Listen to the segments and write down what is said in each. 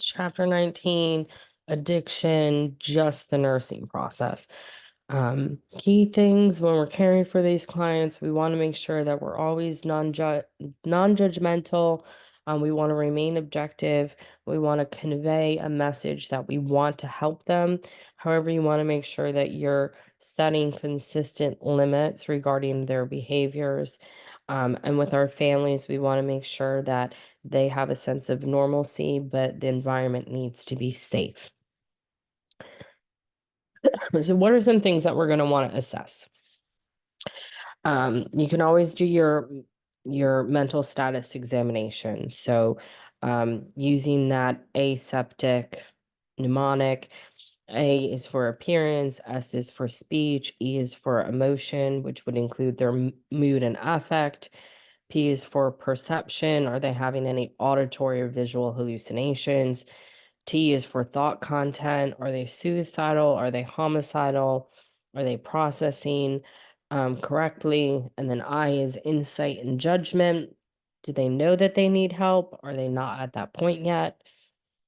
Chapter 19, addiction, just the nursing process. Key things when we're caring for these clients, we want to make sure that we're always non-judgmental. We want to remain objective. We want to convey a message that we want to help them. However, you want to make sure that you're setting consistent limits regarding their behaviors. And with our families, we want to make sure that they have a sense of normalcy, but the environment needs to be safe. So what are some things that we're going to want to assess? You can always do your mental status examination. So using that aseptic, mnemonic, A is for appearance, S is for speech, E is for emotion, which would include their mood and affect. P is for perception. Are they having any auditory or visual hallucinations? T is for thought content. Are they suicidal? Are they homicidal? Are they processing correctly? And then I is insight and judgment. Do they know that they need help? Are they not at that point yet?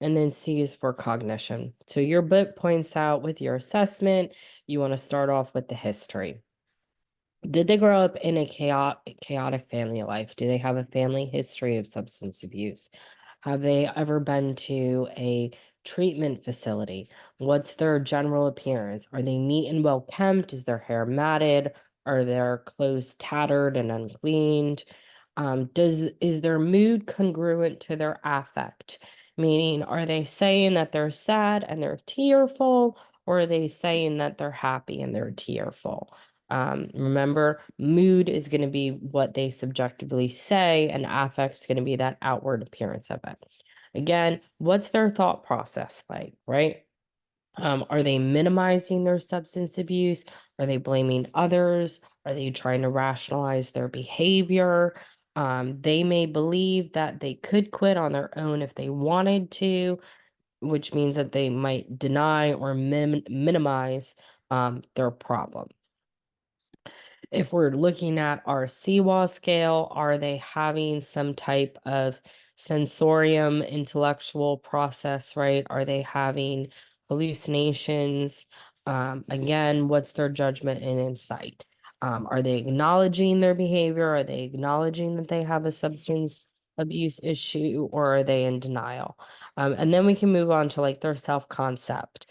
And then C is for cognition. So your book points out with your assessment, you want to start off with the history. Did they grow up in a chaotic family life? Do they have a family history of substance abuse? Have they ever been to a treatment facility? What's their general appearance? Are they neat and well kempt? Is their hair matted? Are their clothes tattered and uncleaned? Is their mood congruent to their affect? Meaning, are they saying that they're sad and they're tearful, or are they saying that they're happy and they're tearful? Remember, mood is going to be what they subjectively say, and affect is going to be that outward appearance of it. Again, what's their thought process like, right? Are they minimizing their substance abuse? Are they blaming others? Are they trying to rationalize their behavior? They may believe that they could quit on their own if they wanted to, which means that they might deny or minimize their problem. If we're looking at our CWA scale, are they having some type of sensorium intellectual process, right? Are they having hallucinations? Again, what's their judgment and insight? Are they acknowledging their behavior? Are they acknowledging that they have a substance abuse issue, or are they in denial? And then we can move on to like their self-concept.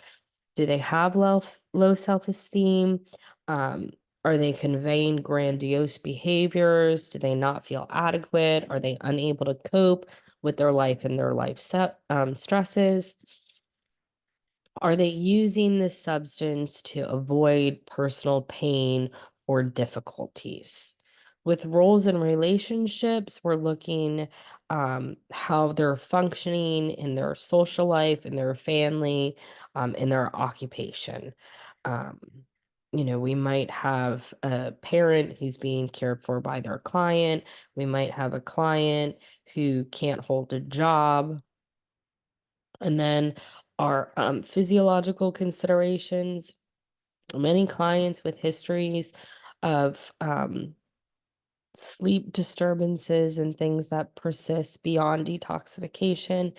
Do they have low self-esteem? Um, are they conveying grandiose behaviors? Do they not feel adequate? Are they unable to cope with their life and their stresses? Are they using this substance to avoid personal pain or difficulties? With roles and relationships, we're looking how they're functioning in their social life, in their family, in their occupation. Um, we might have a parent who's being cared for by their client. We might have a client who can't hold a job. And then our physiological considerations. Many clients with histories of sleep disturbances and things that persist beyond detoxification.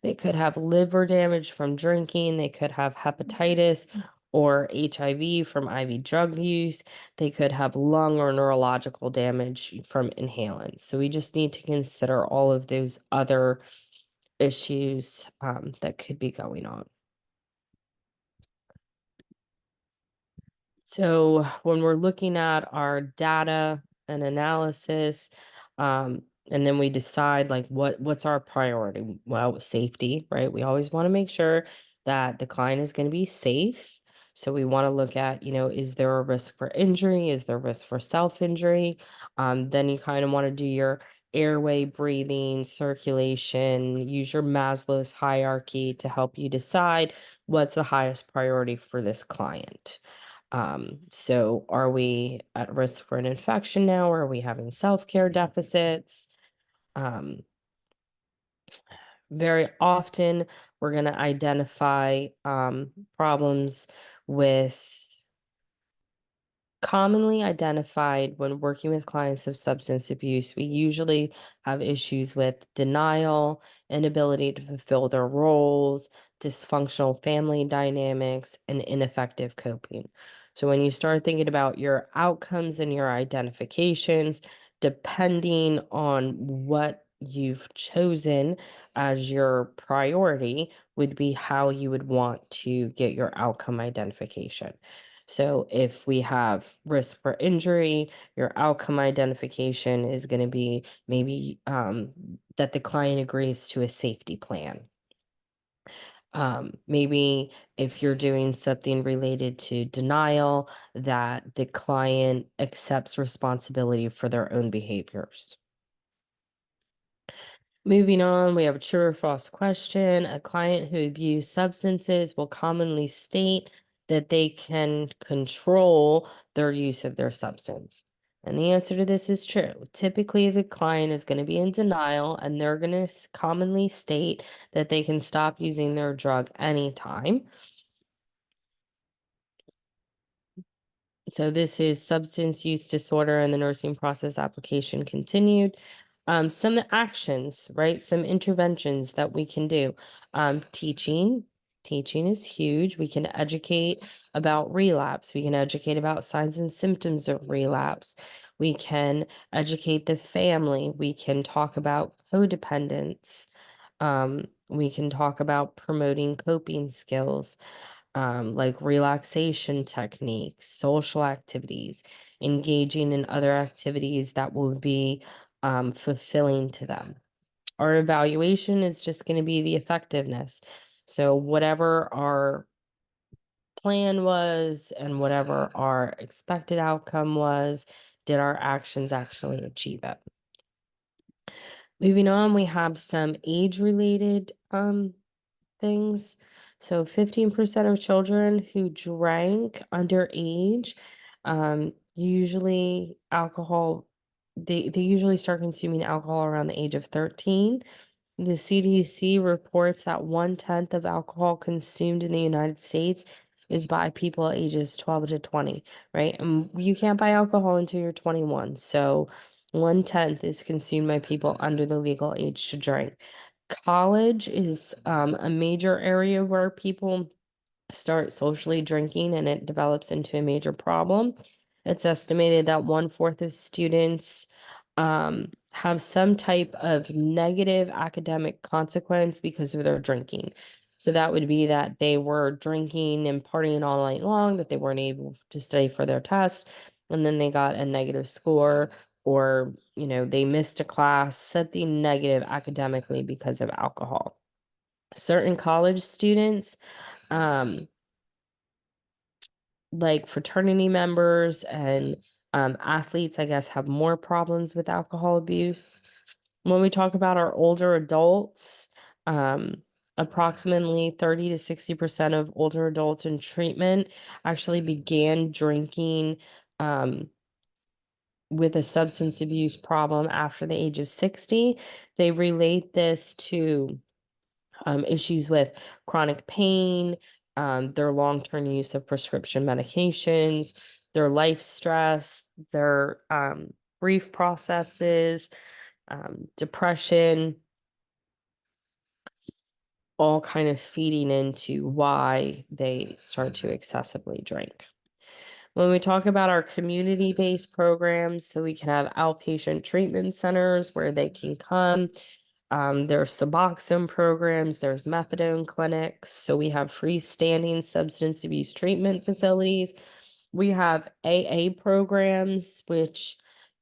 They could have liver damage from drinking. They could have hepatitis or HIV from IV drug use. They could have lung or neurological damage from inhalants. So we just need to consider all of those other issues that could be going on. So when we're looking at our data and analysis, and then we decide like what's our priority? Well, safety, right? We always want to make sure that the client is going to be safe. So we want to look at, is there a risk for injury? Is there risk for self-injury? Then you kind of want to do your airway, breathing, circulation, use your Maslow's hierarchy to help you decide what's the highest priority for this client. So are we at risk for an infection now? Or are we having self-care deficits? Um, very often we're going to identify problems with commonly identified when working with clients of substance abuse, we usually have issues with denial, inability to fulfill their roles, dysfunctional family dynamics, and ineffective coping. So, when you start thinking about your outcomes and your identifications, depending on what you've chosen as your priority, would be how you would want to get your outcome identification. So if we have risk for injury, your outcome identification is going to be maybe that the client agrees to a safety plan. Maybe if you're doing something related to denial, that the client accepts responsibility for their own behaviors. Moving on, we have a true or false question. A client who abused substances will commonly state that they can control their use of their substance. And the answer to this is true. Typically, the client is going to be in denial and they're going to commonly state that they can stop using their drug anytime. So this is substance use disorder and the nursing process application continued. Some actions, right? Some interventions that we can do. Teaching. Teaching is huge. We can educate about relapse. We can educate about signs and symptoms of relapse. We can educate the family. We can talk about codependence. We can talk about promoting coping skills, like relaxation techniques, social activities, engaging in other activities that will be fulfilling to them. Our evaluation is just going to be the effectiveness. So, whatever our plan was and whatever our expected outcome was, did our actions actually achieve it? Moving on, we have some age related things. So 15% of children who drank underage, usually alcohol, they usually start consuming alcohol around the age of 13. The CDC reports that 1/10 of alcohol consumed in the United States is by people ages 12 to 20, right? And you can't buy alcohol until you're 21. So 1/10 is consumed by people under the legal age to drink. College is a major area where people start socially drinking and it develops into a major problem. It's estimated that 1/4 of students have some type of negative academic consequence because of their drinking. So that would be that they were drinking and partying all night long, that they weren't able to study for their test, and then they got a negative score, or they missed a class, something negative academically because of alcohol. Certain college students, um, like fraternity members and athletes, I guess, have more problems with alcohol abuse. When we talk about our older adults, approximately 30 to 60% of older adults in treatment actually began drinking with a substance abuse problem after the age of 60. They relate this to issues with chronic pain, their long-term use of prescription medications, their life stress, their grief processes, depression, all kind of feeding into why they start to excessively drink. When we talk about our community-based programs, so we can have outpatient treatment centers where they can come. There's Suboxone programs, there's methadone clinics. So we have freestanding substance abuse treatment facilities. We have AA programs, which,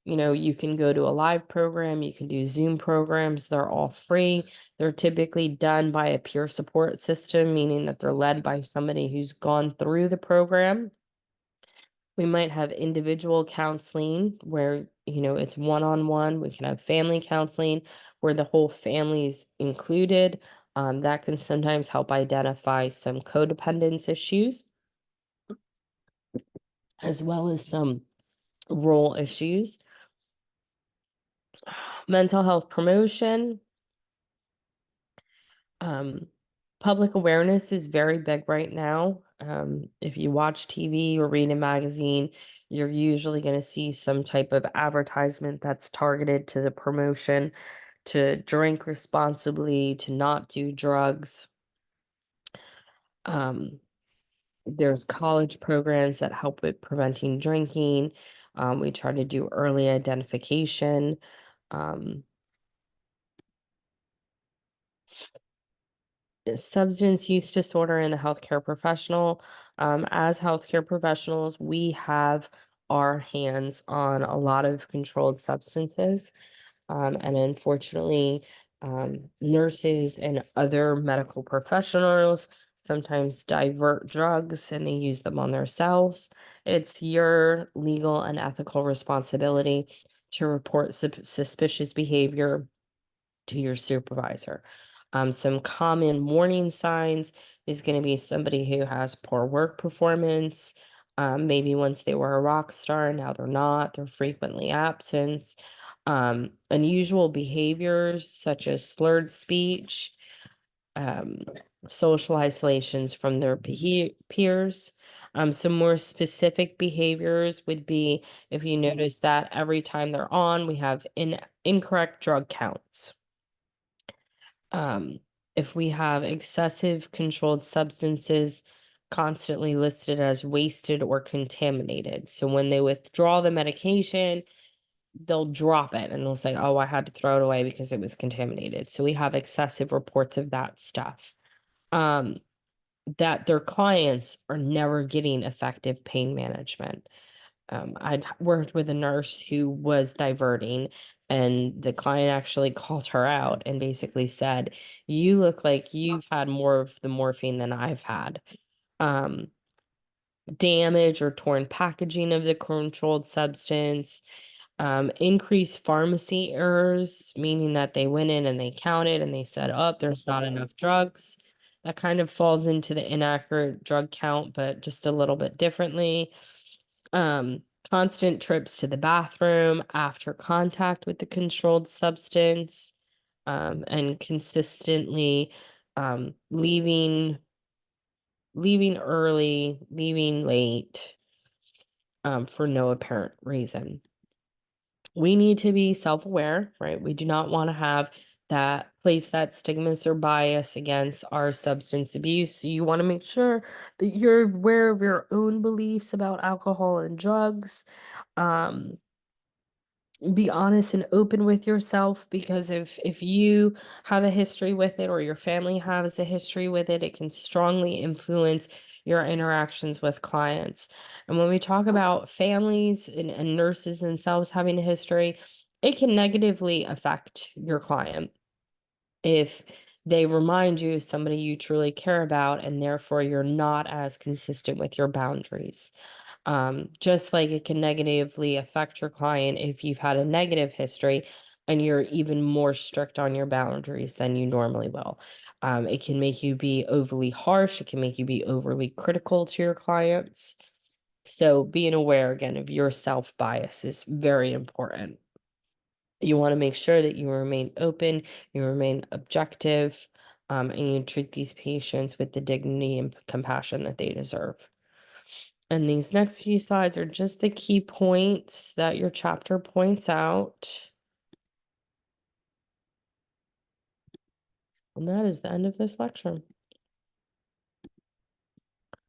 you can go to a live program, you can do Zoom programs, they're all free. They're typically done by a peer support system, meaning that they're led by somebody who's gone through the program. We might have individual counseling where, it's one-on-one. We can have family counseling where the whole family's included. That can sometimes help identify some codependence issues, as well as some role issues. Mental health promotion. Public awareness is very big right now. If you watch TV or read a magazine, you're usually going to see some type of advertisement that's targeted to the promotion to drink responsibly, to not do drugs. Um, there's college programs that help with preventing drinking. We try to do early identification. Um, Substance use disorder in the healthcare professional. As healthcare professionals, we have our hands on a lot of controlled substances. And unfortunately, nurses and other medical professionals sometimes divert drugs and they use them on themselves. It's your legal and ethical responsibility to report suspicious behavior to your supervisor. Some common warning signs is going to be somebody who has poor work performance. Maybe once they were a rock star, now they're not, they're frequently absent. Unusual behaviors such as slurred speech, um, social isolations from their peers. Some more specific behaviors would be if you notice that every time they're on, we have incorrect drug counts. Um, if we have excessive controlled substances constantly listed as wasted or contaminated. So when they withdraw the medication, they'll drop it and they'll say, "Oh, I had to throw it away because it was contaminated." So we have excessive reports of that stuff. Um, that their clients are never getting effective pain management. I'd worked with a nurse who was diverting, and the client actually called her out and basically said, "You look like you've had more of the morphine than I've had." Um, Damage or torn packaging of the controlled substance, increased pharmacy errors, meaning that they went in and they counted and they said, "Oh, there's not enough drugs." That kind of falls into the inaccurate drug count, but just a little bit differently. Constant trips to the bathroom after contact with the controlled substance, and consistently leaving early, leaving late, for no apparent reason. We need to be self-aware, right? We do not want to have that place that stigmas or bias against our substance abuse. So you want to make sure that you're aware of your own beliefs about alcohol and drugs. Um, be honest and open with yourself, because if you have a history with it or your family has a history with it, it can strongly influence your interactions with clients. And when we talk about families and nurses themselves having a history, it can negatively affect your client if they remind you of somebody you truly care about and therefore you're not as consistent with your boundaries. Just like it can negatively affect your client if you've had a negative history and you're even more strict on your boundaries than you normally will. It can make you be overly harsh, it can make you be overly critical to your clients. So being aware again of your self bias is very important. You want to make sure that you remain open, you remain objective, and you treat these patients with the dignity and compassion that they deserve. And these next few slides are just the key points that your chapter points out. And that is the end of this lecture.